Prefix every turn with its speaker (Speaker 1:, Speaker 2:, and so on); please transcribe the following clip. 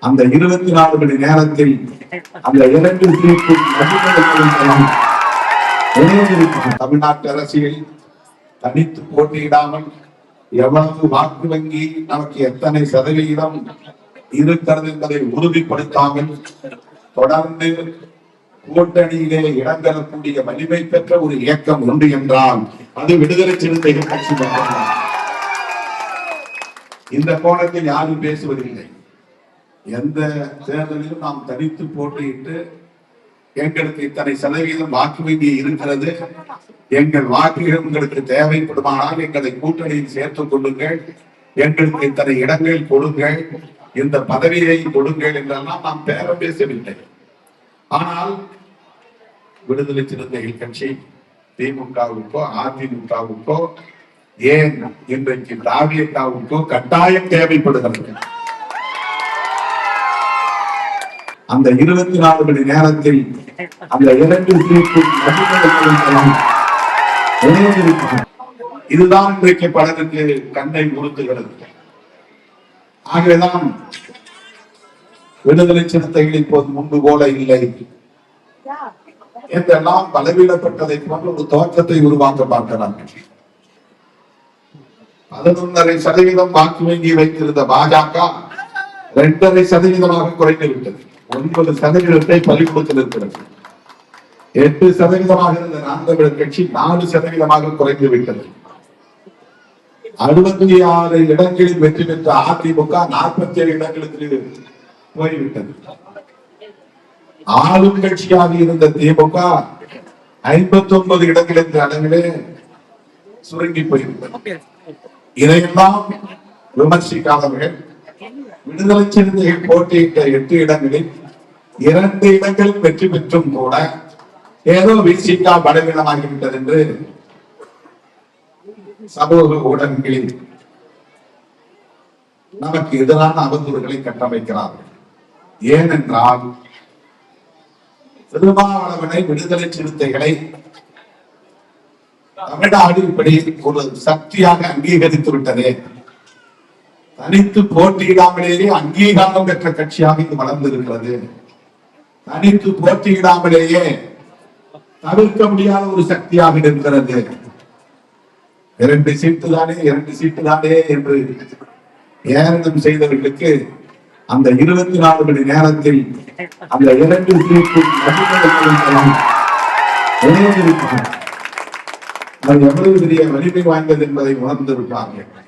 Speaker 1: அந்த 24 மணி நேரத்தில் அந்த 2 தீர்ப்பும் தமிழ்நாட்டு அரசியல் தனித்து போட்டியிடாமல் எவ்வளவு வாக்கு வங்கி நமக்கு எத்தனை சதவீதம் இருக்கிறது என்பதை உறுதிப்படுத்தாமல் தொடர்ந்து கூட்டணியிலே இடம்பெறக்கூடிய வலிமை பெற்ற ஒரு இயக்கம் உண்டு என்றால் அது விடுதலை சிறுத்தைகள் கட்சி மட்டும்தான். இந்த கோணத்தில் யாரும் பேசுவதில்லை. எந்த தேர்தலிலும் நாம் தனித்து போட்டியிட்டு எங்களுக்கு இத்தனை சதவீதம் வாக்கு வங்கி இருக்கிறது, எங்கள் வாக்குகள் உங்களுக்கு தேவைப்படுமானால் எங்களை கூட்டணியில் சேர்த்துக் கொள்ளுங்கள், எங்களுக்கு இத்தனை இடங்கள் கொடுங்கள், இந்த பதவியை கொடுங்கள் என்றெல்லாம் நாம் பேரம் பேசவில்லை. ஆனால் விடுதலை சிறுத்தைகள் கட்சி திமுகவுக்கோ அதிமுகவுக்கோ ஏன் இன்றைக்கு தாவியக்காவுக்கோ கட்டாயம் தேவைப்படுகிறது. அந்த 24 மணி நேரத்தில் அந்த 2 தீர்ப்பும் இதுதான் இன்றைக்கு பலருக்கு கண்ணை உறுத்துகிறது. ஆகவேதான் விடுதலை சிறுத்தைகள் இப்போது முன்பு போல இல்லை என்றெல்லாம் பலவீனப்பட்டதை போன்ற ஒரு தோற்றத்தை உருவாக்க பார்க்கிறார்கள். 11.5% வாக்கு வங்கி வைத்திருந்த பாஜக 2.5% குறைந்து விட்டது. 9% பறி கொடுத்திருக்கிறது. 8% இருந்த நாம் தமிழர் கட்சி 4% குறைந்து விட்டது. 66 இடங்களில் வெற்றி பெற்ற அதிமுக 47 இடங்களுக்கு போய்விட்டது. ஆளும் கட்சியாக இருந்த திமுக 59 இடங்கள் என்ற அளவிலே சுருங்கி போய்விட்டது. இதையெல்லாம் விமர்சிக்காதவர்கள் விடுதலை சிறுத்தைகள் போட்டியிட்ட 8 இடங்களில் 2 இடங்களில் வெற்றி பெற்றும் கூட ஏதோ விசிகா பலவீனமாகிவிட்டது என்று சமூக ஊடகங்களில் நமக்கு எதிரான அவதூறுகளை கட்டமைக்கிறார்கள். ஏனென்றால் திருமாவளவனை விடுதலை சிறுத்தைகளை தமிழ்நாடு இப்படி ஒரு சக்தியாக அங்கீகரித்து விட்டதே, தனித்து போட்டியிடாமலேயே அங்கீகாரம் பெற்ற கட்சியாக இது வளர்ந்திருக்கிறது, தனித்து போட்டியிடாமலேயே தவிர்க்க முடியாத ஒரு சக்தியாக இருக்கிறது, 2 சீட்டு தானே என்று ஏளனம் செய்தவர்களுக்கு அந்த 24 மணி நேரத்தில் அந்த 2 தீர்ப்பும் அது எவ்வளவு பெரிய வலிமை வாய்ந்தது என்பதை உணர்ந்திருப்பார்கள்.